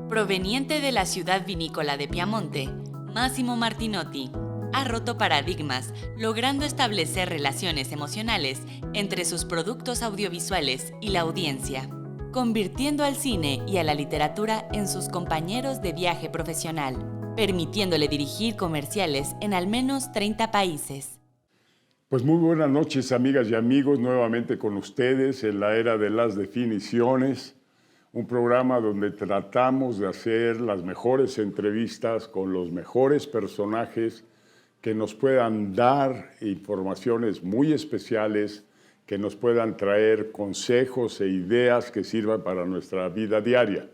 Proveniente de la ciudad vinícola de Piamonte, Massimo Martinotti ha roto paradigmas, logrando establecer relaciones emocionales entre sus productos audiovisuales y la audiencia, convirtiendo al cine y a la literatura en sus compañeros de viaje profesional, permitiéndole dirigir comerciales en al menos 30 países. Pues muy buenas noches, amigas y amigos, nuevamente con ustedes en la era de las definiciones, un programa donde tratamos de hacer las mejores entrevistas con los mejores personajes que nos puedan dar informaciones muy especiales, que nos puedan traer consejos e ideas que sirvan para nuestra vida diaria.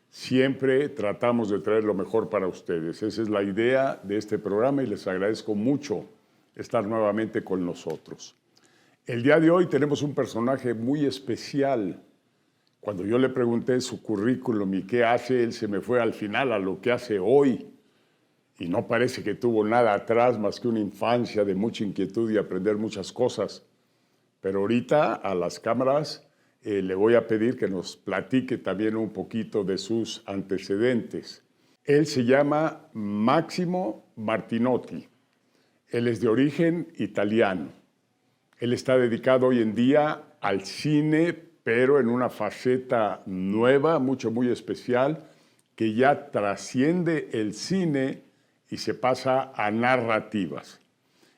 Siempre tratamos de traer lo mejor para ustedes. Esa es la idea de este programa y les agradezco mucho estar nuevamente con nosotros. El día de hoy tenemos un personaje muy especial. Cuando yo le pregunté su currículum y qué hace, él se me fue al final a lo que hace hoy. Y no parece que tuvo nada atrás más que una infancia de mucha inquietud y aprender muchas cosas. Pero ahorita a las cámaras le voy a pedir que nos platique también un poquito de sus antecedentes. Él se llama Massimo Martinotti. Él es de origen italiano. Él está dedicado hoy en día al cine, pero en una faceta nueva, muy especial, que ya trasciende el cine y se pasa a narrativas.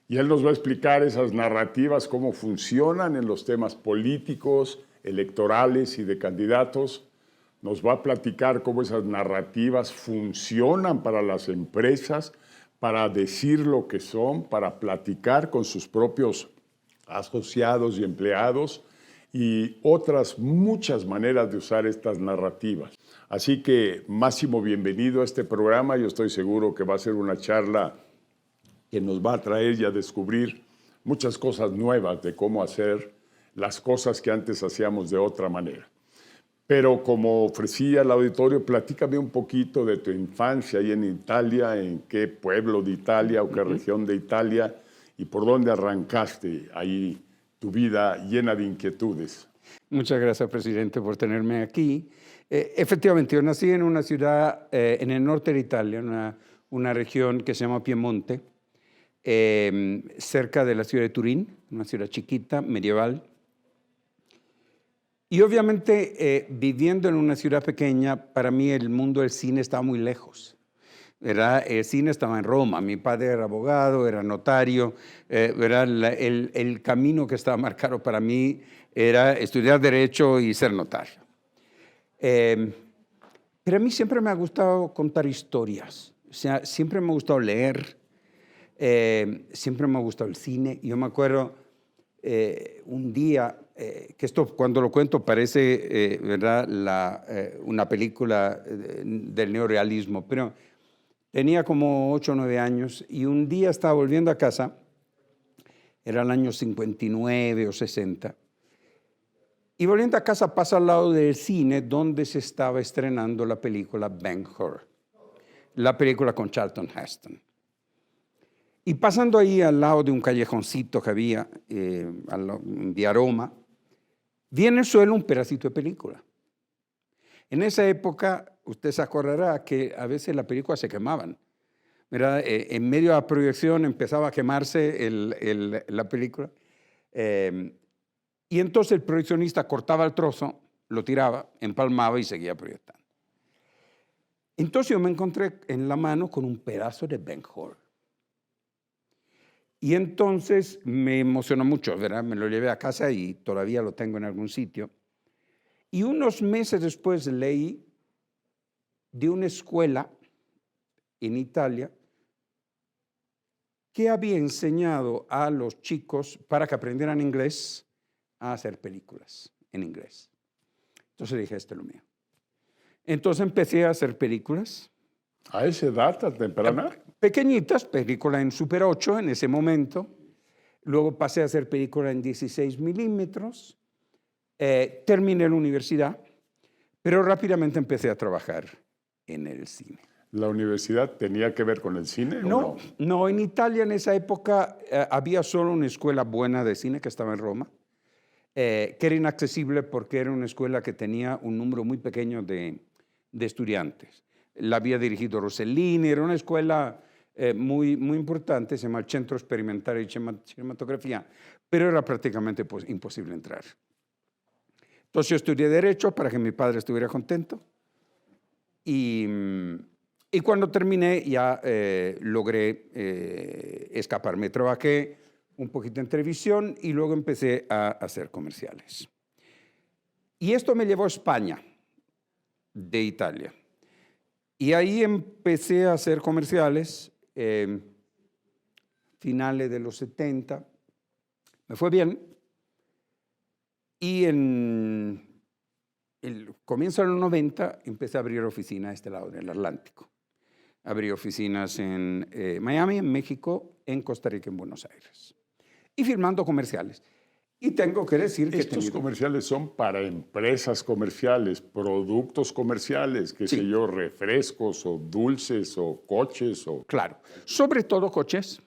Y él nos va a explicar esas narrativas, cómo funcionan en los temas políticos, electorales y de candidatos. Nos va a platicar cómo esas narrativas funcionan para las empresas, para decir lo que son, para platicar con sus propios asociados y empleados y otras muchas maneras de usar estas narrativas. Así que, Máximo, bienvenido a este programa. Yo estoy seguro que va a ser una charla que nos va a traer y a descubrir muchas cosas nuevas de cómo hacer las cosas que antes hacíamos de otra manera. Pero como ofrecía al auditorio, platícame un poquito de tu infancia ahí en Italia, en qué pueblo de Italia o qué región de Italia y por dónde arrancaste ahí tu vida llena de inquietudes. Muchas gracias, presidente, por tenerme aquí. Efectivamente, yo nací en una ciudad en el norte de Italia, una región que se llama Piemonte, cerca de la ciudad de Turín, una ciudad chiquita, medieval. Y obviamente, viviendo en una ciudad pequeña, para mí el mundo del cine estaba muy lejos. El cine estaba en Roma, mi padre era abogado, era notario, el camino que estaba marcado para mí era estudiar Derecho y ser notario. Pero a mí siempre me ha gustado contar historias, o sea, siempre me ha gustado leer, siempre me ha gustado el cine. Yo me acuerdo un día, que esto cuando lo cuento parece una película del neorrealismo, pero tenía como 8 o 9 años y un día estaba volviendo a casa, era el año 59 o 60, y volviendo a casa pasa al lado del cine donde se estaba estrenando la película Ben-Hur, la película con Charlton Heston. Y pasando ahí al lado de un callejoncito que había de aroma, vi en el suelo un pedacito de película. En esa época, usted se acordará que a veces las películas se quemaban, ¿verdad? En medio de la proyección empezaba a quemarse la película. Y entonces el proyeccionista cortaba el trozo, lo tiraba, empalmaba y seguía proyectando. Entonces yo me encontré en la mano con un pedazo de Ben-Hur. Y entonces me emocionó mucho, ¿verdad? Me lo llevé a casa y todavía lo tengo en algún sitio. Y unos meses después leí de una escuela en Italia que había enseñado a los chicos para que aprendieran inglés a hacer películas en inglés. Entonces dije, esto es lo mío. Entonces empecé a hacer películas. ¿A esa edad tan temprana? Pequeñitas, películas en Super 8 en ese momento. Luego pasé a hacer películas en 16 milímetros. Terminé la universidad, pero rápidamente empecé a trabajar en el cine. ¿La universidad tenía que ver con el cine o no? No, en Italia en esa época había solo una escuela buena de cine que estaba en Roma, que era inaccesible porque era una escuela que tenía un número muy pequeño de de estudiantes. La había dirigido Rossellini, era una escuela muy, muy importante, se llama el Centro Experimentale di Cinematografía, pero era prácticamente imposible entrar. Entonces yo estudié Derecho para que mi padre estuviera contento y cuando terminé ya logré escaparme. Trabajé un poquito en televisión y luego empecé a hacer comerciales. Y esto me llevó a España, de Italia. Y ahí empecé a hacer comerciales, finales de los 70. Me fue bien. Y en el comienzo de los 90 empecé a abrir oficinas a este lado del Atlántico. Abrí oficinas en Miami, en México, en Costa Rica, en Buenos Aires. Y filmando comerciales. Y tengo que decir que estos comerciales son para empresas comerciales, productos comerciales, qué sé yo, refrescos o dulces o coches. Claro, sobre todo coches.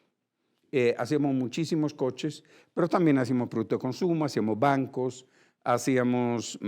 Hacíamos muchísimos coches, pero también hacíamos producto de consumo, hacíamos bancos, hacíamos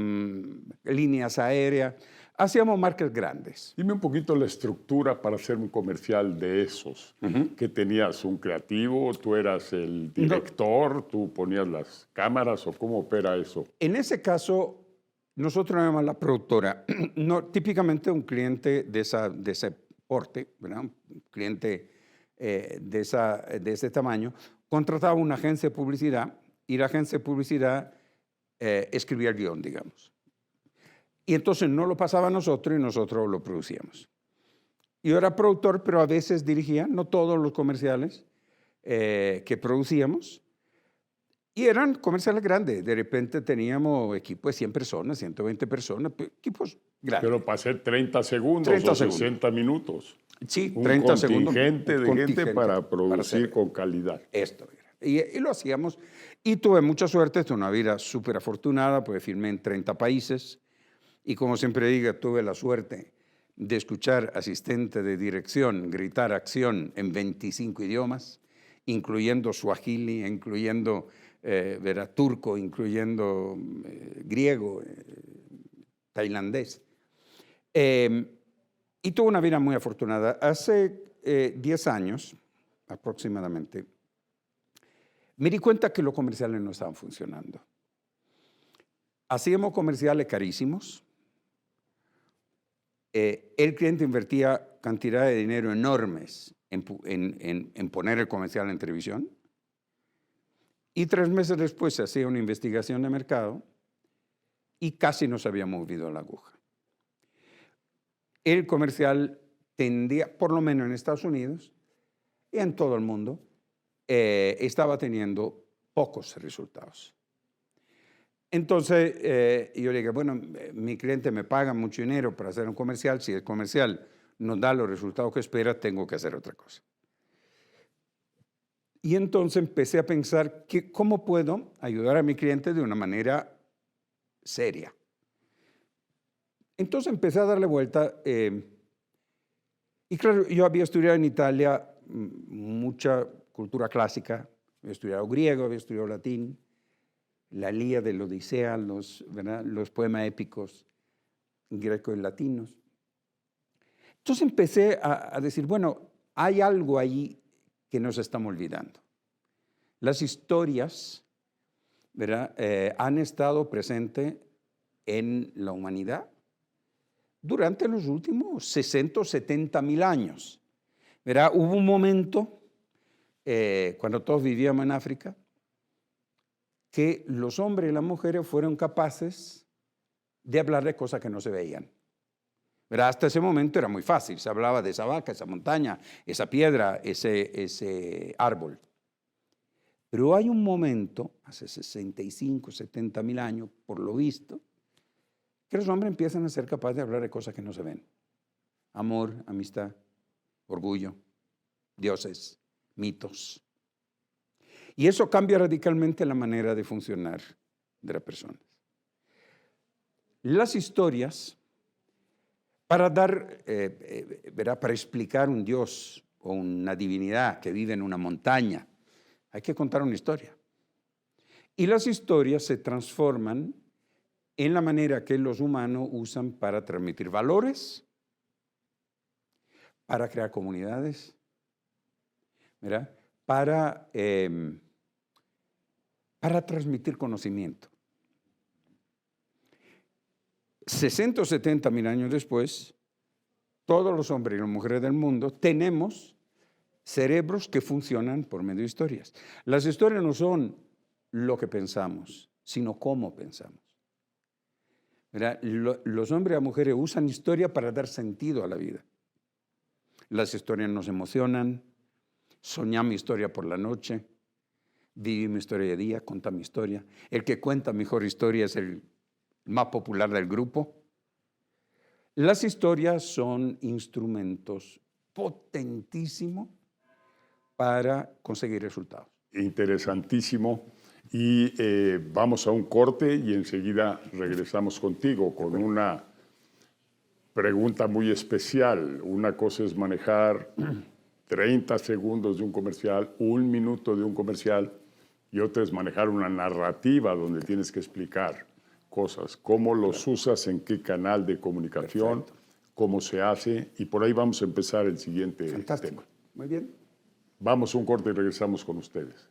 líneas aéreas, hacíamos marcas grandes. Dime un poquito la estructura para hacer un comercial de esos. ¿Que tenías un creativo? ¿Tú eras el director? No. ¿Tú ponías las cámaras o cómo opera eso? En ese caso, nosotros éramos la productora. No, típicamente un cliente de ese porte, ¿verdad? Un cliente de ese tamaño, contrataba una agencia de publicidad y la agencia de publicidad escribía el guión, digamos. Y entonces no lo pasaba a nosotros y nosotros lo producíamos. Yo era productor, pero a veces dirigía, no todos los comerciales que producíamos. Y eran comerciales grandes. De repente teníamos equipos de 100 personas, 120 personas, equipos grandes. Pero para hacer 30 segundos 30 o 60 minutos. Sí, 30 segundos. Un contingente de gente para producir con calidad. Esto era. Y lo hacíamos. Y tuve mucha suerte, tuve una vida súper afortunada, porque filmé en 30 países. Y como siempre digo, tuve la suerte de escuchar asistente de dirección gritar acción en 25 idiomas, incluyendo suajili, incluyendo turco, incluyendo griego, tailandés. Y tuve una vida muy afortunada. Hace 10 años, aproximadamente, me di cuenta que los comerciales no estaban funcionando. Hacíamos comerciales carísimos. El cliente invertía cantidades de dinero enormes en poner el comercial en televisión. Y 3 meses después se hacía una investigación de mercado y casi no se había movido la aguja. El comercial tendía, por lo menos en Estados Unidos y en todo el mundo, estaba teniendo pocos resultados. Entonces yo le dije, bueno, mi cliente me paga mucho dinero para hacer un comercial. Si el comercial no da los resultados que espera, tengo que hacer otra cosa. Y entonces empecé a pensar cómo puedo ayudar a mi cliente de una manera seria. Entonces empecé a darle vuelta. Y claro, yo había estudiado en Italia mucha cultura clásica. Había estudiado griego, había estudiado latín. La Ilíada, la Odisea, los poemas épicos greco y latinos. Entonces empecé a decir, bueno, hay algo ahí que nos estamos olvidando. Las historias, ¿verdad? Han estado presentes en la humanidad durante los últimos 60 o 70 mil años. ¿Verdad? Hubo un momento, cuando todos vivíamos en África, que los hombres y las mujeres fueron capaces de hablar de cosas que no se veían. ¿Verdad? Hasta ese momento era muy fácil, se hablaba de esa vaca, esa montaña, esa piedra, ese árbol. Pero hay un momento, hace 65, 70 mil años, por lo visto, que los hombres empiezan a ser capaces de hablar de cosas que no se ven. Amor, amistad, orgullo, dioses, mitos. Y eso cambia radicalmente la manera de funcionar de las personas. Las historias, para para explicar un Dios o una divinidad que vive en una montaña, hay que contar una historia. Y las historias se transforman en la manera que los humanos usan para transmitir valores, para crear comunidades, ¿verdad? Para transmitir conocimiento. 60 o 70 mil años después, todos los hombres y las mujeres del mundo tenemos cerebros que funcionan por medio de historias. Las historias no son lo que pensamos, sino cómo pensamos. ¿Verdad? Los hombres y las mujeres usan historia para dar sentido a la vida. Las historias nos emocionan, soñamos historia por la noche, vivimos historia de día, contamos historia. El que cuenta mejor historia es el más popular del grupo. Las historias son instrumentos potentísimos para conseguir resultados. Interesantísimo. Y vamos a un corte y enseguida regresamos contigo con una pregunta muy especial. Una cosa es manejar 30 segundos de un comercial, 1 minuto de un comercial, y otra es manejar una narrativa donde tienes que explicar cosas, cómo los usas, en qué canal de comunicación, cómo se hace, y por ahí vamos a empezar el siguiente tema. Muy bien. Vamos a un corte y regresamos con ustedes.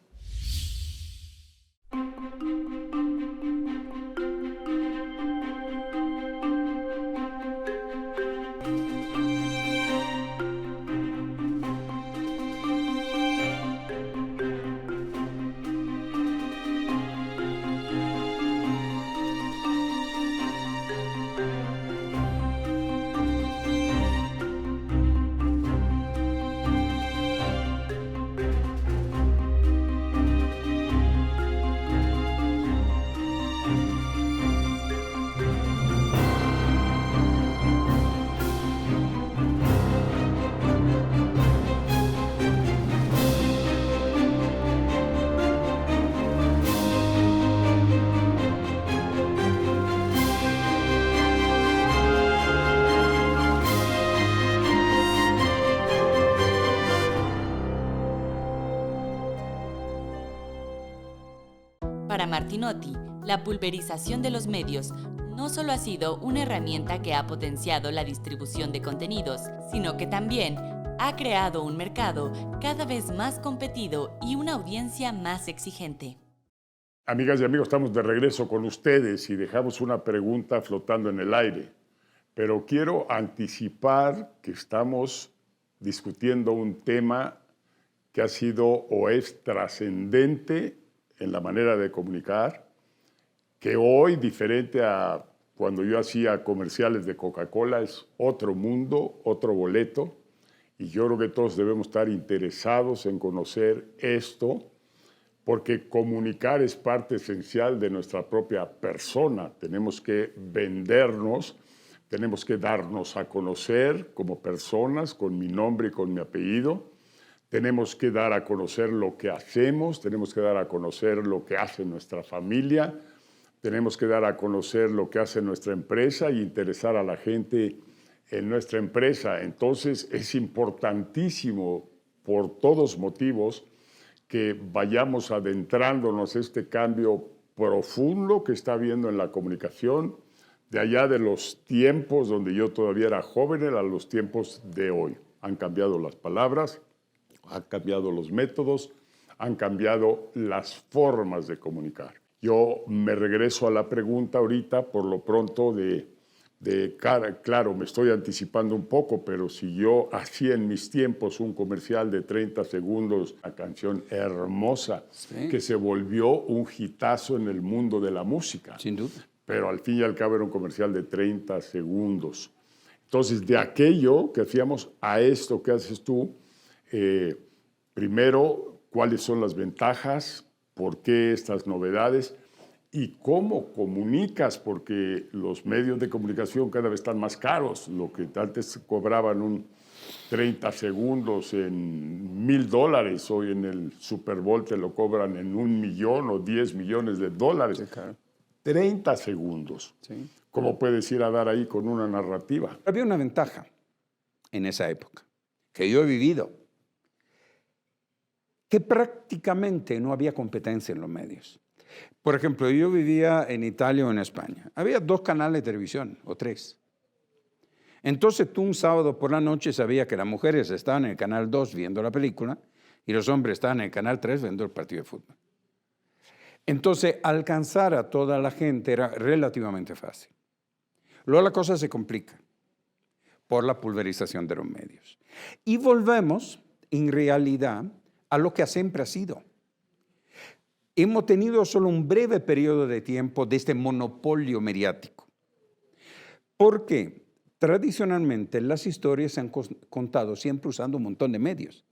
Para Martinotti, la pulverización de los medios no solo ha sido una herramienta que ha potenciado la distribución de contenidos, sino que también ha creado un mercado cada vez más competido y una audiencia más exigente. Amigas y amigos, estamos de regreso con ustedes y dejamos una pregunta flotando en el aire. Pero quiero anticipar que estamos discutiendo un tema que ha sido o es trascendente en la manera de comunicar, que hoy, diferente a cuando yo hacía comerciales de Coca-Cola, es otro mundo, otro boleto, y yo creo que todos debemos estar interesados en conocer esto, porque comunicar es parte esencial de nuestra propia persona. Tenemos que vendernos, tenemos que darnos a conocer como personas, con mi nombre y con mi apellido. Tenemos que dar a conocer lo que hacemos, tenemos que dar a conocer lo que hace nuestra familia, tenemos que dar a conocer lo que hace nuestra empresa y interesar a la gente en nuestra empresa. Entonces es importantísimo, por todos motivos, que vayamos adentrándonos en este cambio profundo que está habiendo en la comunicación, de allá de los tiempos donde yo todavía era joven a los tiempos de hoy. Han cambiado las palabras, han cambiado los métodos, han cambiado las formas de comunicar. Yo me regreso a la pregunta ahorita, por lo pronto, claro, me estoy anticipando un poco, pero si yo hacía en mis tiempos un comercial de 30 segundos, una canción hermosa, sí, que se volvió un hitazo en el mundo de la música. Sin duda. Pero al fin y al cabo era un comercial de 30 segundos. Entonces, de aquello que hacíamos a esto que haces tú, primero, ¿cuáles son las ventajas? ¿Por qué estas novedades? ¿Y cómo comunicas? Porque los medios de comunicación cada vez están más caros. Lo que antes cobraban un 30 segundos en $1,000, hoy en el Super Bowl te lo cobran en $1 millón o $10 millones. Sí, claro. 30 segundos. Sí. ¿Cómo puedes ir a dar ahí con una narrativa? Había una ventaja en esa época, que yo he vivido, que prácticamente no había competencia en los medios. Por ejemplo, yo vivía en Italia o en España. Había 2 canales de televisión, o 3. Entonces tú un sábado por la noche sabías que las mujeres estaban en el canal 2 viendo la película y los hombres estaban en el canal 3 viendo el partido de fútbol. Entonces, alcanzar a toda la gente era relativamente fácil. Luego la cosa se complica por la pulverización de los medios. Y volvemos, en realidad, a lo que siempre ha sido. Hemos tenido solo un breve periodo de tiempo de este monopolio mediático. ¿Por qué? Tradicionalmente, las historias se han contado siempre usando un montón de medios.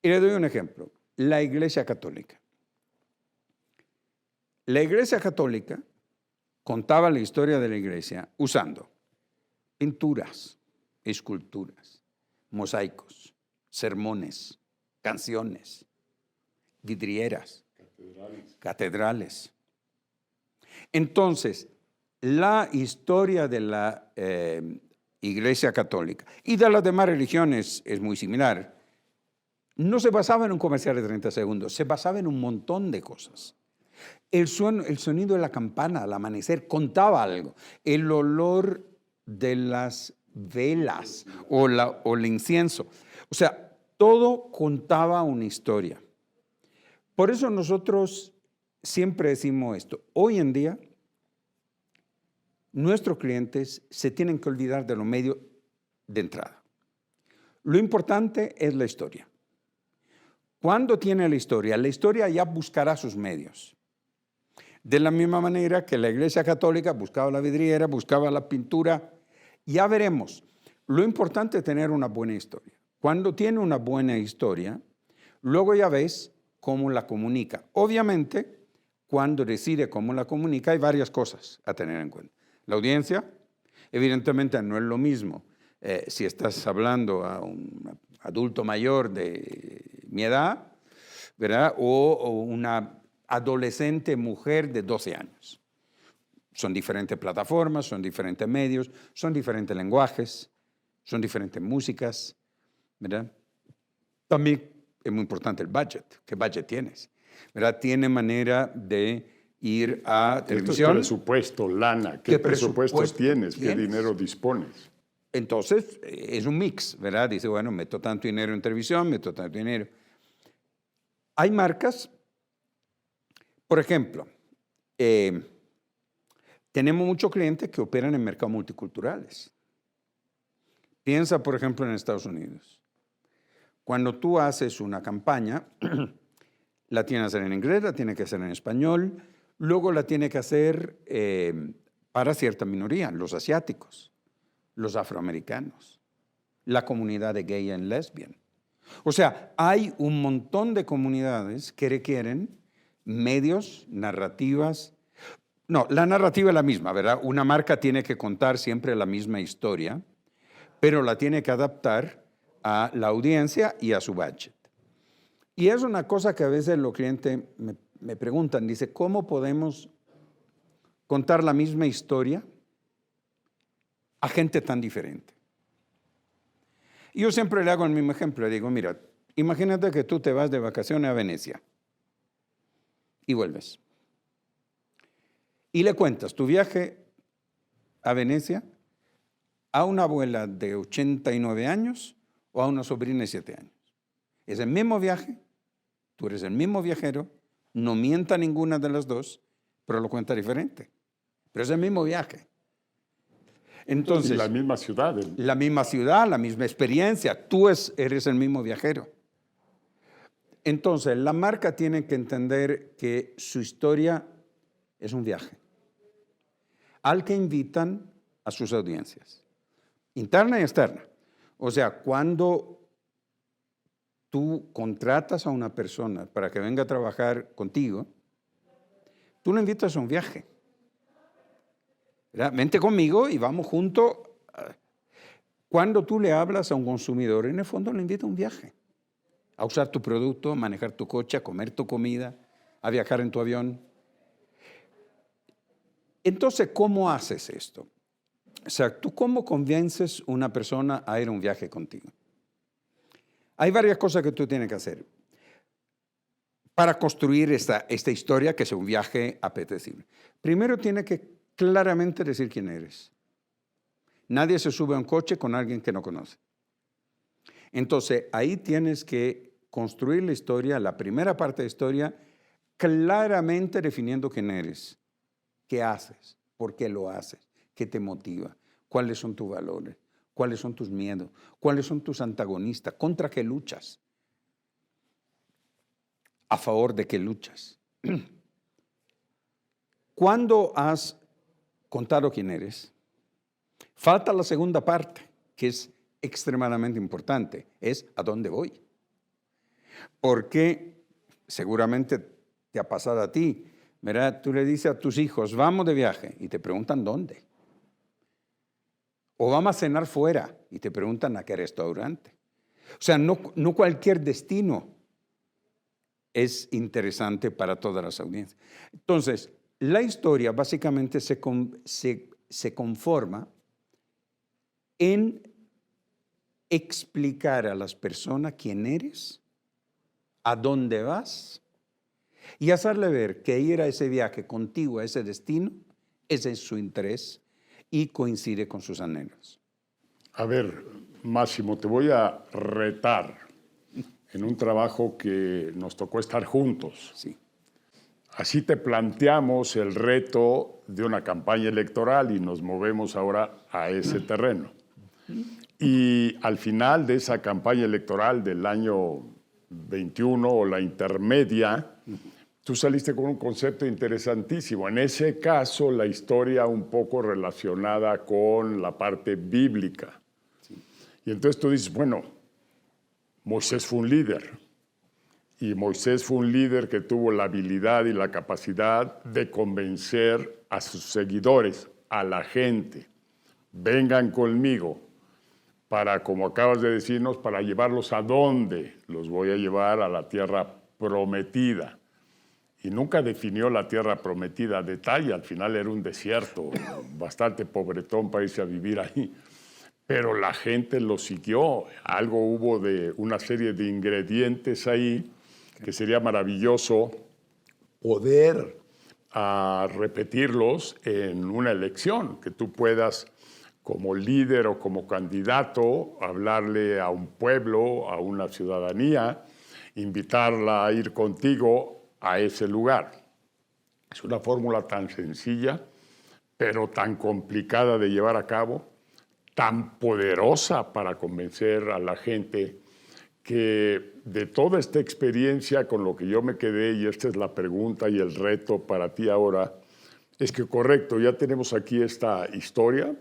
Y le doy un ejemplo. La Iglesia Católica. La Iglesia Católica contaba la historia de la Iglesia usando pinturas, esculturas, mosaicos, sermones, canciones, vidrieras, catedrales. Entonces, la historia de la Iglesia Católica y de las demás religiones es muy similar. No se basaba en un comercial de 30 segundos, se basaba en un montón de cosas. El sonido de la campana al amanecer contaba algo. El olor de las velas o el incienso. O sea, todo contaba una historia. Por eso nosotros siempre decimos esto. Hoy en día, nuestros clientes se tienen que olvidar de los medios de entrada. Lo importante es la historia. Cuando tiene la historia ya buscará sus medios. De la misma manera que la Iglesia Católica buscaba la vidriera, buscaba la pintura. Ya veremos. Lo importante es tener una buena historia. Cuando tiene una buena historia, luego ya ves cómo la comunica. Obviamente, cuando decide cómo la comunica, hay varias cosas a tener en cuenta. La audiencia, evidentemente, no es lo mismo si estás hablando a un adulto mayor de mi edad, ¿verdad? O una adolescente mujer de 12 años. Son diferentes plataformas, son diferentes medios, son diferentes lenguajes, son diferentes músicas, ¿verdad? También es muy importante el budget. ¿Qué budget tienes? ¿Verdad? Tiene manera de ir a televisión. Presupuesto, lana. ¿Qué presupuestos tienes? ¿Qué dinero dispones? Entonces, es un mix, ¿verdad? Dice, bueno, meto tanto dinero en televisión, meto tanto dinero. Hay marcas, por ejemplo, tenemos muchos clientes que operan en mercados multiculturales. Piensa, por ejemplo, en Estados Unidos. Cuando tú haces una campaña, la tienes que hacer en inglés, la tienes que hacer en español, luego la tienes que hacer para cierta minoría, los asiáticos, los afroamericanos, la comunidad de gay and lesbian. O sea, hay un montón de comunidades que requieren medios, narrativas. No, la narrativa es la misma, ¿verdad? Una marca tiene que contar siempre la misma historia, pero la tiene que adaptar a la audiencia y a su budget. Y es una cosa que a veces los clientes me preguntan, dice, ¿cómo podemos contar la misma historia a gente tan diferente? Y yo siempre le hago el mismo ejemplo, le digo, mira, imagínate que tú te vas de vacaciones a Venecia y vuelves. Y le cuentas tu viaje a Venecia a una abuela de 89 años o a una sobrina de 7 años. Es el mismo viaje, tú eres el mismo viajero, no mienta ninguna de las dos, pero lo cuenta diferente. Pero es el mismo viaje. Entonces, y la misma ciudad. La misma ciudad, la misma experiencia. Tú eres el mismo viajero. Entonces, la marca tiene que entender que su historia es un viaje al que invitan a sus audiencias, interna y externa. O sea, cuando tú contratas a una persona para que venga a trabajar contigo, tú lo invitas a un viaje. ¿Verdad? Vente conmigo y vamos juntos. Cuando tú le hablas a un consumidor, en el fondo le invitas a un viaje, a usar tu producto, a manejar tu coche, a comer tu comida, a viajar en tu avión. Entonces, ¿cómo haces esto? O sea, ¿tú cómo convences a una persona a ir a un viaje contigo? Hay varias cosas que tú tienes que hacer. para construir esta historia que sea un viaje apetecible. Primero tiene que claramente decir quién eres. Nadie se sube a un coche con alguien que no conoce. Entonces, ahí tienes que construir la historia, la primera parte de la historia, claramente definiendo quién eres, qué haces, por qué lo haces, qué te motiva, cuáles son tus valores, cuáles son tus miedos, cuáles son tus antagonistas, contra qué luchas, a favor de qué luchas. Cuando has contado quién eres, falta la segunda parte, que es extremadamente importante, es ¿a dónde voy? Porque seguramente te ha pasado a ti, ¿verdad? Tú le dices a tus hijos, vamos de viaje, y te preguntan dónde. O vamos a cenar fuera, y te preguntan a qué restaurante. O sea, no cualquier destino es interesante para todas las audiencias. Entonces, la historia básicamente se conforma en explicar a las personas quién eres, a dónde vas, y hacerle ver que ir a ese viaje contigo, a ese destino, ese es su interés y coincide con sus anhelos. A ver, Máximo, te voy a retar en un trabajo que nos tocó estar juntos. Sí. Así te planteamos el reto de una campaña electoral y nos movemos ahora a ese terreno. Y al final de esa campaña electoral del año 21 o la intermedia, tú saliste con un concepto interesantísimo. En ese caso, la historia un poco relacionada con la parte bíblica. Sí. Y entonces tú dices, bueno, Moisés fue un líder. Y Moisés fue un líder que tuvo la habilidad y la capacidad de convencer a sus seguidores, a la gente. Vengan conmigo para, como acabas de decirnos, para llevarlos a dónde. Los voy a llevar a la tierra prometida. Y nunca definió la tierra prometida a detalle. Al final era un desierto, bastante pobretón para irse a vivir ahí. Pero la gente lo siguió. Algo hubo de una serie de ingredientes ahí que sería maravilloso poder repetirlos en una elección, que tú puedas, como líder o como candidato, hablarle a un pueblo, a una ciudadanía, invitarla a ir contigo a ese lugar. Es una fórmula tan sencilla, pero tan complicada de llevar a cabo, tan poderosa para convencer a la gente, que de toda esta experiencia con lo que yo me quedé, y esta es la pregunta y el reto para ti ahora, es que correcto, ya tenemos aquí esta historia,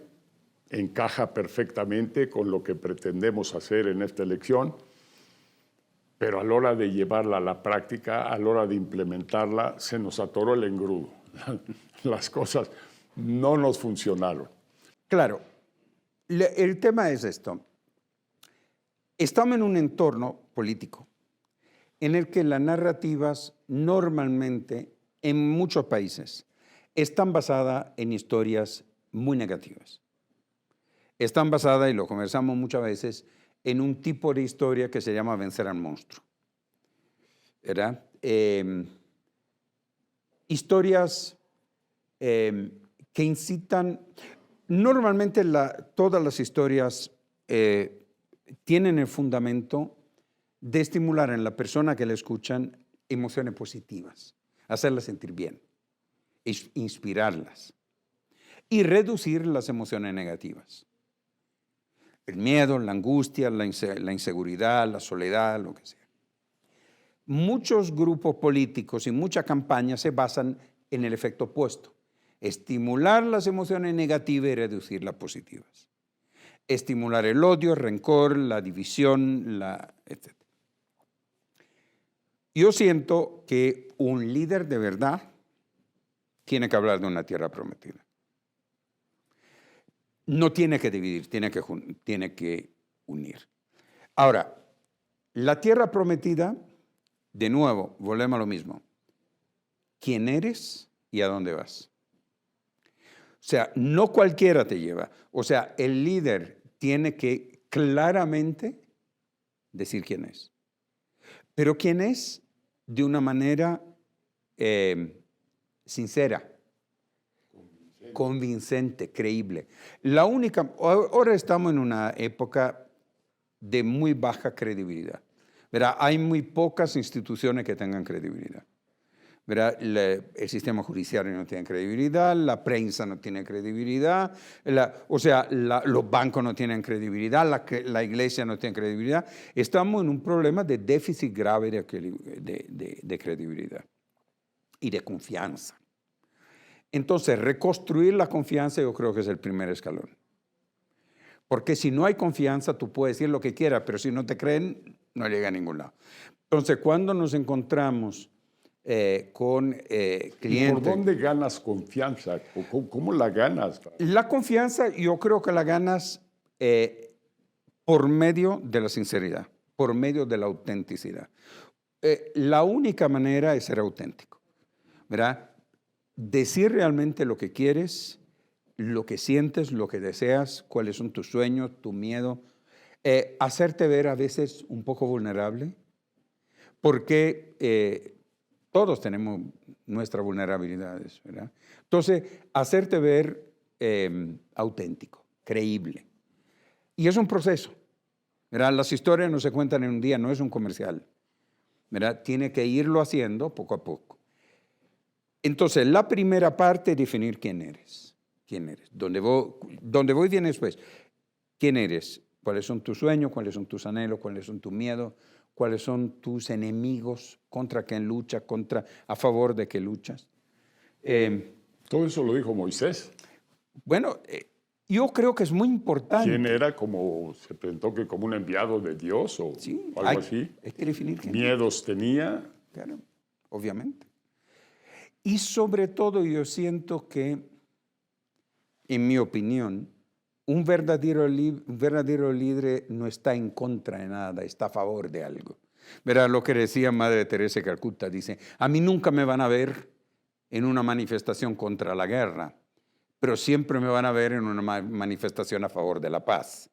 encaja perfectamente con lo que pretendemos hacer en esta elección, pero a la hora de llevarla a la práctica, a la hora de implementarla, se nos atoró el engrudo. Las cosas no nos funcionaron. Claro, el tema es esto. Estamos en un entorno político en el que las narrativas normalmente, en muchos países, están basadas en historias muy negativas. Están basadas, y lo conversamos muchas veces, en un tipo de historia que se llama vencer al monstruo. ¿Verdad? Historias que incitan, normalmente todas las historias tienen el fundamento de estimular en la persona que la escuchan emociones positivas, hacerlas sentir bien, inspirarlas y reducir las emociones negativas. El miedo, la angustia, la inseguridad, la soledad, lo que sea. Muchos grupos políticos y muchas campañas se basan en el efecto opuesto. Estimular las emociones negativas y reducir las positivas. Estimular el odio, el rencor, la división, etc. Yo siento que un líder de verdad tiene que hablar de una tierra prometida. No tiene que dividir, tiene que unir. Ahora, la tierra prometida, de nuevo, volvemos a lo mismo. ¿Quién eres y a dónde vas? O sea, no cualquiera te lleva. O sea, el líder tiene que claramente decir quién es. Pero quién es de una manera sincera, convincente, creíble. Ahora estamos en una época de muy baja credibilidad. ¿Verdad? Hay muy pocas instituciones que tengan credibilidad. ¿Verdad? El sistema judicial no tiene credibilidad, la prensa no tiene credibilidad, los bancos no tienen credibilidad, la iglesia no tiene credibilidad. Estamos en un problema de déficit grave de credibilidad y de confianza. Entonces, reconstruir la confianza yo creo que es el primer escalón. Porque si no hay confianza, tú puedes decir lo que quieras, pero si no te creen, no llega a ningún lado. Entonces, cuando nos encontramos con clientes... ¿Por dónde ganas confianza? ¿Cómo la ganas? La confianza yo creo que la ganas por medio de la sinceridad, por medio de la autenticidad. La única manera es ser auténtico, ¿verdad? Decir realmente lo que quieres, lo que sientes, lo que deseas, cuáles son tus sueños, tu miedo. Hacerte ver a veces un poco vulnerable, porque todos tenemos nuestras vulnerabilidades, ¿verdad? Entonces, hacerte ver auténtico, creíble. Y es un proceso, ¿verdad? Las historias no se cuentan en un día, no es un comercial, ¿verdad? Tiene que irlo haciendo poco a poco. Entonces, la primera parte es definir quién eres. ¿Quién eres? Donde voy viene después. ¿Quién eres? ¿Cuáles son tus sueños? ¿Cuáles son tus anhelos? ¿Cuáles son tus miedos? ¿Cuáles son tus enemigos? ¿Contra quién luchas? ¿A favor de qué luchas? Todo eso lo dijo Moisés. Bueno, yo creo que es muy importante. ¿Quién era? ¿Se presentó que como un enviado de Dios o sí, algo así? Hay que definir quién ¿Miedos tenía? Claro, obviamente. Y sobre todo yo siento que, en mi opinión, un verdadero líder no está en contra de nada, está a favor de algo. Verá lo que decía Madre Teresa de Calcuta, dice, a mí nunca me van a ver en una manifestación contra la guerra, pero siempre me van a ver en una manifestación a favor de la paz.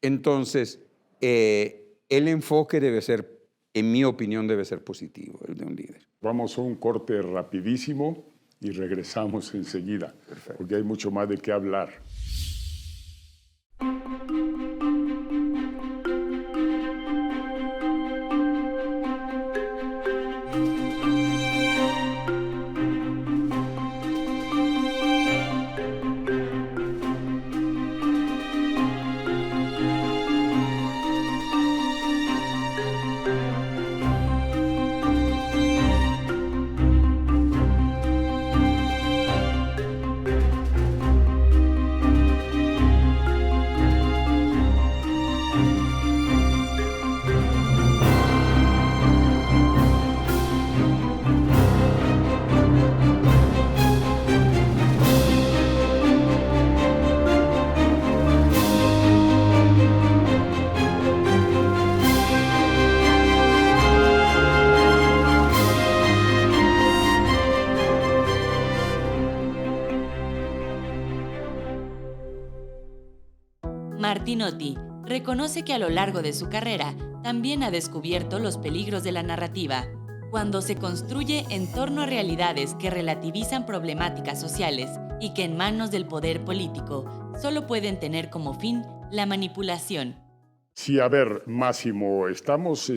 Entonces, el enfoque debe ser, en mi opinión, debe ser positivo, el de un líder. Vamos a un corte rapidísimo y regresamos enseguida, Perfecto. Porque hay mucho más de qué hablar. Martinotti reconoce que a lo largo de su carrera también ha descubierto los peligros de la narrativa, cuando se construye en torno a realidades que relativizan problemáticas sociales y que en manos del poder político solo pueden tener como fin la manipulación. Sí, a ver, Máximo, estamos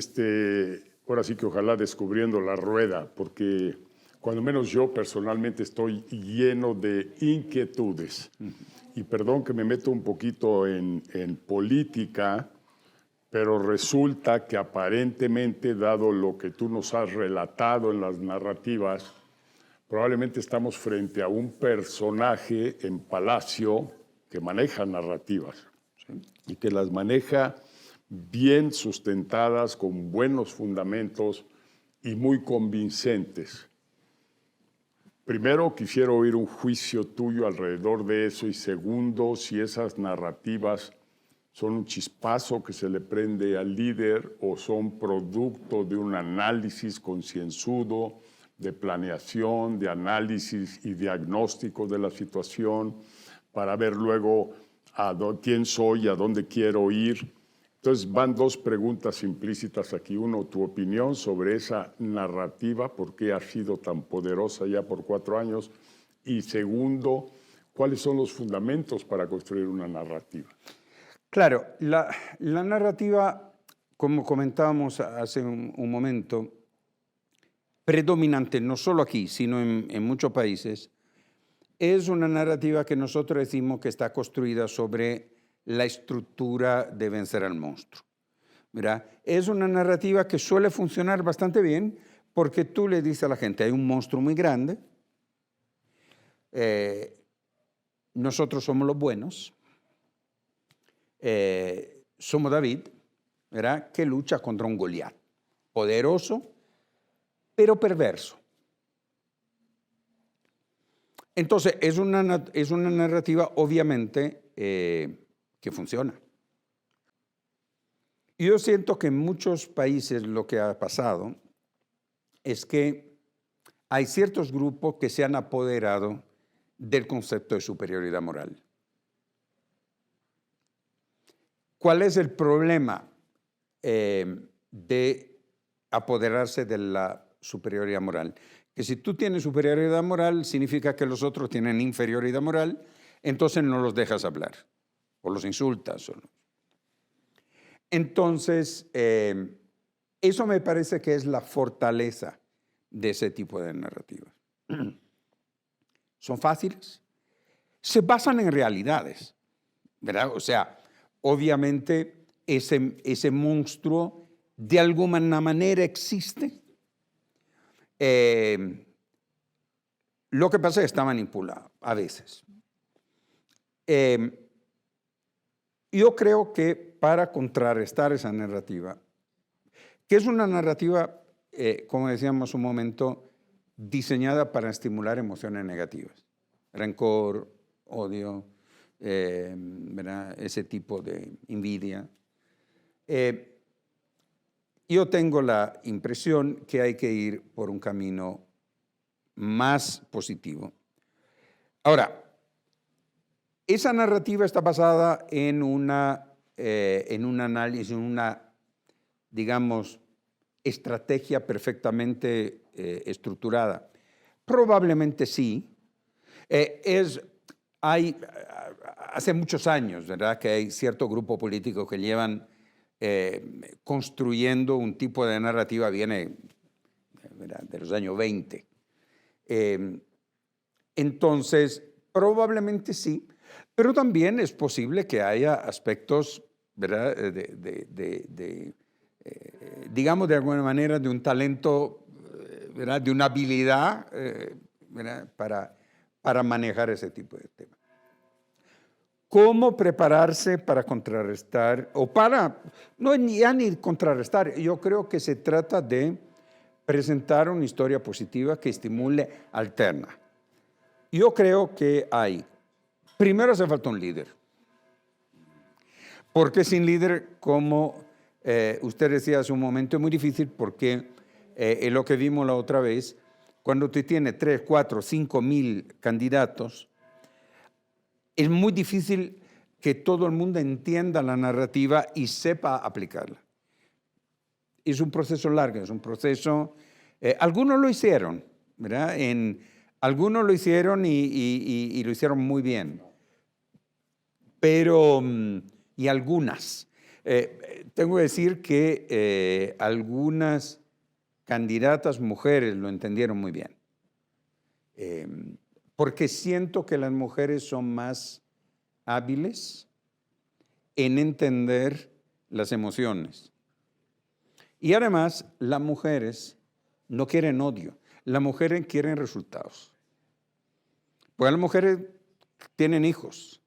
ahora sí que ojalá descubriendo la rueda, porque cuando menos yo personalmente estoy lleno de inquietudes. Y perdón que me meto un poquito en política, pero resulta que aparentemente, dado lo que tú nos has relatado en las narrativas, probablemente estamos frente a un personaje en Palacio que maneja narrativas, ¿sí? Y que las maneja bien sustentadas, con buenos fundamentos y muy convincentes. Primero, quisiera oír un juicio tuyo alrededor de eso, y segundo, si esas narrativas son un chispazo que se le prende al líder o son producto de un análisis concienzudo, de planeación, de análisis y diagnóstico de la situación, para ver luego quién soy, a dónde quiero ir. Entonces van dos preguntas implícitas aquí. Uno, tu opinión sobre esa narrativa, por qué ha sido tan poderosa ya por 4 años. Y segundo, ¿cuáles son los fundamentos para construir una narrativa? Claro, la narrativa, como comentábamos hace un momento, predominante, no solo aquí, sino en muchos países, es una narrativa que nosotros decimos que está construida sobre la estructura de vencer al monstruo. ¿Verdad? Es una narrativa que suele funcionar bastante bien porque tú le dices a la gente, hay un monstruo muy grande, nosotros somos los buenos, somos David, ¿verdad? Que lucha contra un Goliat, poderoso, pero perverso. Entonces, es una narrativa, obviamente, que funciona. Yo siento que en muchos países lo que ha pasado es que hay ciertos grupos que se han apoderado del concepto de superioridad moral. ¿Cuál es el problema de apoderarse de la superioridad moral? Que si tú tienes superioridad moral, significa que los otros tienen inferioridad moral, entonces no los dejas hablar, o los insultas. Entonces, eso me parece que es la fortaleza de ese tipo de narrativas. Son fáciles, se basan en realidades, ¿verdad? O sea, obviamente ese monstruo de alguna manera existe. Lo que pasa es que está manipulado a veces. Yo creo que para contrarrestar esa narrativa, que es una narrativa, como decíamos un momento, diseñada para estimular emociones negativas, rencor, odio, ¿verdad? Ese tipo de envidia. Yo tengo la impresión que hay que ir por un camino más positivo. Ahora, esa narrativa está basada en un análisis, en una, digamos, estrategia perfectamente estructurada. Probablemente sí. Hace muchos años, ¿verdad?, que hay cierto grupo político que llevan construyendo un tipo de narrativa, viene, ¿verdad?, de los años 20. Entonces, probablemente sí, pero también es posible que haya aspectos, ¿verdad?, digamos de alguna manera, de un talento, ¿verdad?, de una habilidad, ¿verdad?, para manejar ese tipo de temas. ¿Cómo prepararse para contrarrestar, o para, no ya ni contrarrestar? Yo creo que se trata de presentar una historia positiva que estimule, alterna. Yo creo que primero hace falta un líder. Porque sin líder, como usted decía hace un momento, es muy difícil porque es lo que vimos la otra vez, cuando usted tiene 3, 4, 5 mil candidatos, es muy difícil que todo el mundo entienda la narrativa y sepa aplicarla. Es un proceso largo, es un proceso... algunos lo hicieron, ¿verdad? Algunos lo hicieron y lo hicieron muy bien. Pero, y algunas. Tengo que decir que algunas candidatas mujeres lo entendieron muy bien. Porque siento que las mujeres son más hábiles en entender las emociones. Y además, las mujeres no quieren odio, las mujeres quieren resultados. Pues las mujeres tienen hijos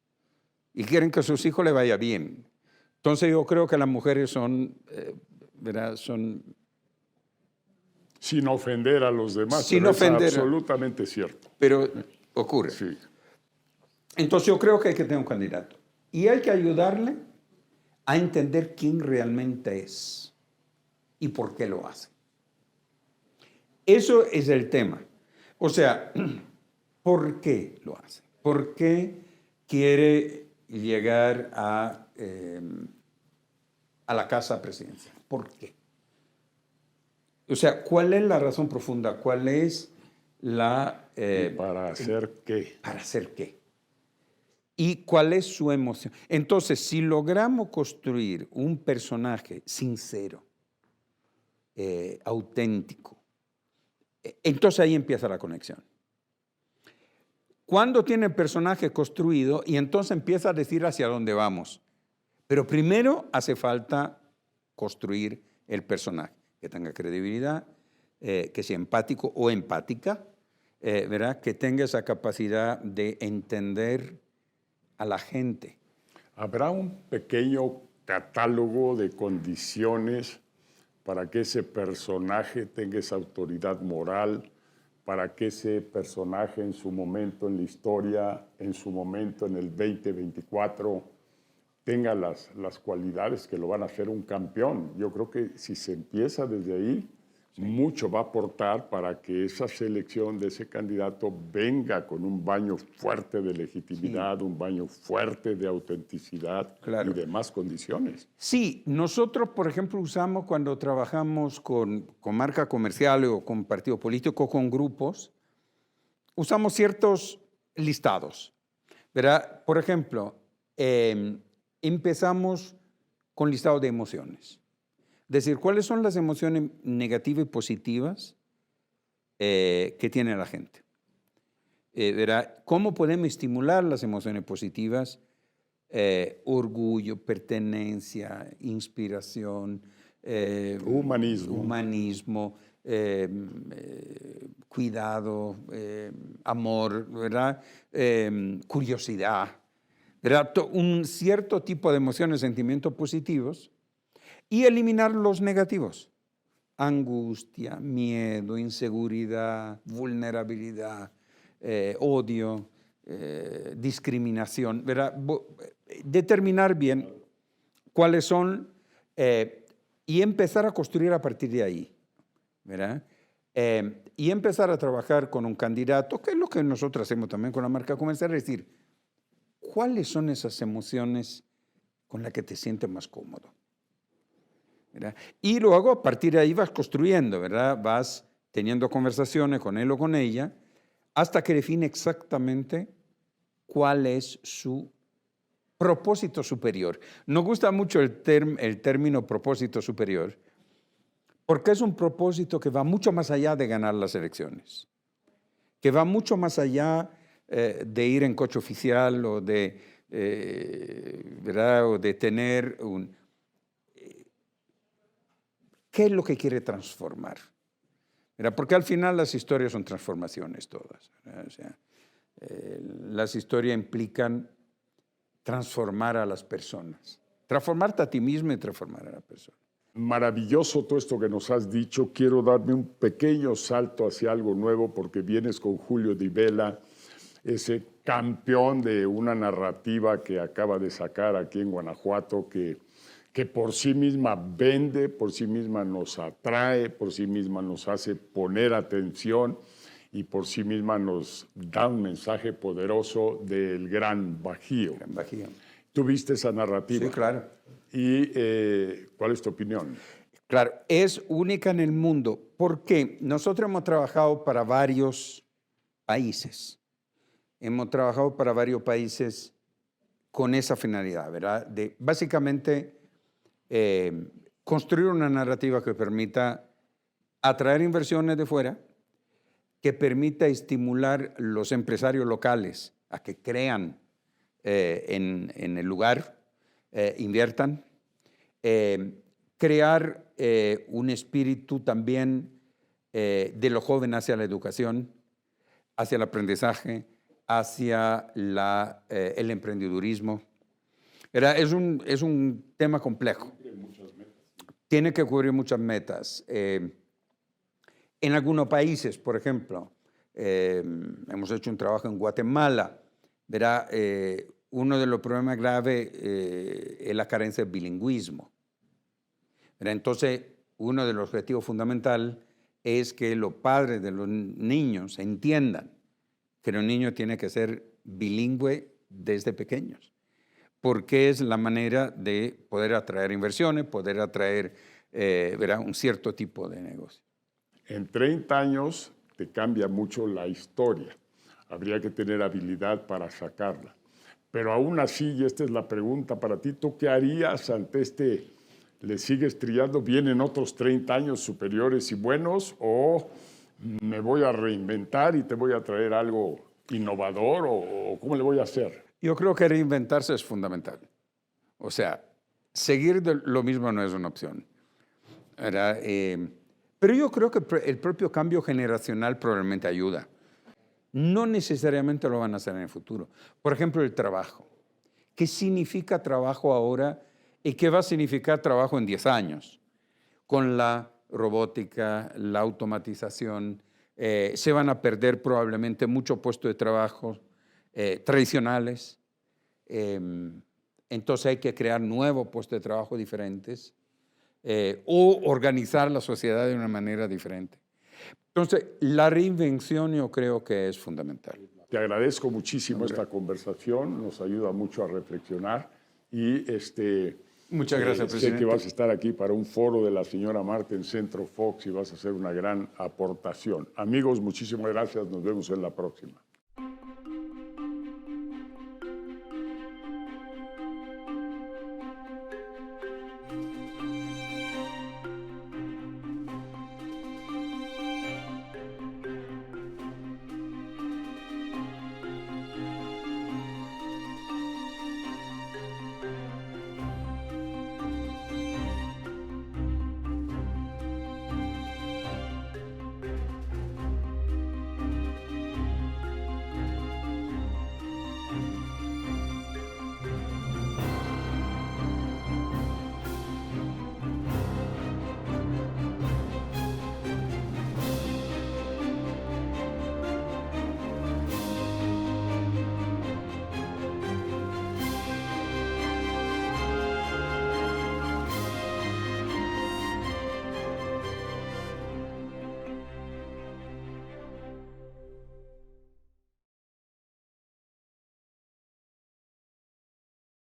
y quieren que a sus hijos les vaya bien. Entonces yo creo que las mujeres son, ¿verdad?, son... Sin ofender a los demás, sin pero ofender, es absolutamente cierto. Pero ocurre. Sí. Entonces yo creo que hay que tener un candidato. Y hay que ayudarle a entender quién realmente es y por qué lo hace. Eso es el tema. O sea, ¿por qué lo hace? ¿Por qué quiere llegar a a la casa presidencial. ¿Por qué? O sea, ¿cuál es la razón profunda? ¿Cuál es la... ¿Para hacer qué? ¿Para hacer qué? ¿Y cuál es su emoción? Entonces, si logramos construir un personaje sincero, auténtico, entonces ahí empieza la conexión. Cuando tiene el personaje construido, y entonces empieza a decir hacia dónde vamos. Pero primero hace falta construir el personaje, que tenga credibilidad, que sea empático o empática, ¿verdad? Que tenga esa capacidad de entender a la gente. ¿Habrá un pequeño catálogo de condiciones para que ese personaje tenga esa autoridad moral, para que ese personaje en su momento en la historia, en su momento en el 2024, tenga las cualidades que lo van a hacer un campeón? Yo creo que si se empieza desde ahí, mucho va a aportar para que esa selección de ese candidato venga con un baño fuerte de legitimidad, un baño fuerte de autenticidad y demás condiciones. Sí, nosotros, por ejemplo, usamos cuando trabajamos con marca comercial o con partido político, con grupos, usamos ciertos listados, ¿verdad? Por ejemplo, empezamos con listado de emociones. Es decir, ¿cuáles son las emociones negativas y positivas que tiene la gente? ¿Verdad? ¿Cómo podemos estimular las emociones positivas? Orgullo, pertenencia, inspiración, humanismo, cuidado, amor, ¿verdad? Curiosidad, ¿verdad? Un cierto tipo de emociones, sentimientos positivos, y eliminar los negativos. Angustia, miedo, inseguridad, vulnerabilidad, odio, discriminación, ¿verdad? Determinar bien cuáles son y empezar a construir a partir de ahí, ¿verdad? Y empezar a trabajar con un candidato, que es lo que nosotros hacemos también con la marca comercial, es decir, ¿cuáles son esas emociones con las que te sientes más cómodo? ¿Verdad? Y luego a partir de ahí vas construyendo, ¿verdad? Vas teniendo conversaciones con él o con ella hasta que define exactamente cuál es su propósito superior. Nos gusta mucho el término propósito superior porque es un propósito que va mucho más allá de ganar las elecciones, que va mucho más allá de ir en coche oficial o de, ¿verdad? O de tener un... ¿Qué es lo que quiere transformar? ¿Verdad? Porque al final las historias son transformaciones todas, ¿verdad? O sea, las historias implican transformar a las personas, transformarte a ti mismo y transformar a la persona. Maravilloso todo esto que nos has dicho. Quiero darme un pequeño salto hacia algo nuevo porque vienes con Julio Di Vela, ese campeón de una narrativa que acaba de sacar aquí en Guanajuato, que por sí misma vende, por sí misma nos atrae, por sí misma nos hace poner atención y por sí misma nos da un mensaje poderoso del Gran Bajío. Gran Bajío. ¿Tú viste esa narrativa? Sí, claro. ¿Y cuál es tu opinión? Claro, es única en el mundo porque nosotros hemos trabajado para varios países. Hemos trabajado para varios países con esa finalidad, ¿verdad? De básicamente construir una narrativa que permita atraer inversiones de fuera, que permita estimular los empresarios locales a que crean en el lugar, inviertan, crear un espíritu también de los jóvenes hacia la educación, hacia el aprendizaje, hacia el emprendedurismo. Es un tema complejo. Tiene que cubrir muchas metas. En algunos países, por ejemplo, hemos hecho un trabajo en Guatemala, ¿verdad? Uno de los problemas graves es la carencia de bilingüismo, ¿verdad? Entonces, uno de los objetivos fundamentales es que los padres de los niños entiendan que los niños tienen que ser bilingües desde pequeños, porque es la manera de poder atraer inversiones, poder atraer ¿verdad? Un cierto tipo de negocio. En 30 años te cambia mucho la historia. Habría que tener habilidad para sacarla. Pero aún así, y esta es la pregunta para ti, ¿tú qué harías ante le sigues trillando? ¿Vienen otros 30 años superiores y buenos? ¿O me voy a reinventar y te voy a traer algo innovador? ¿O cómo le voy a hacer? Yo creo que reinventarse es fundamental. O sea, seguir de lo mismo no es una opción. Pero yo creo que el propio cambio generacional probablemente ayuda. No necesariamente lo van a hacer en el futuro. Por ejemplo, el trabajo. ¿Qué significa trabajo ahora y qué va a significar trabajo en 10 años? Con la robótica, la automatización, se van a perder probablemente muchos puestos de trabajo tradicionales. Entonces hay que crear nuevos puestos de trabajo diferentes o organizar la sociedad de una manera diferente. Entonces, la reinvención yo creo que es fundamental. Te agradezco muchísimo esta conversación, nos ayuda mucho a reflexionar y muchas gracias, presidente. Sé que vas a estar aquí para un foro de la señora Marta en Centro Fox y vas a hacer una gran aportación. Amigos, muchísimas gracias, nos vemos en la próxima.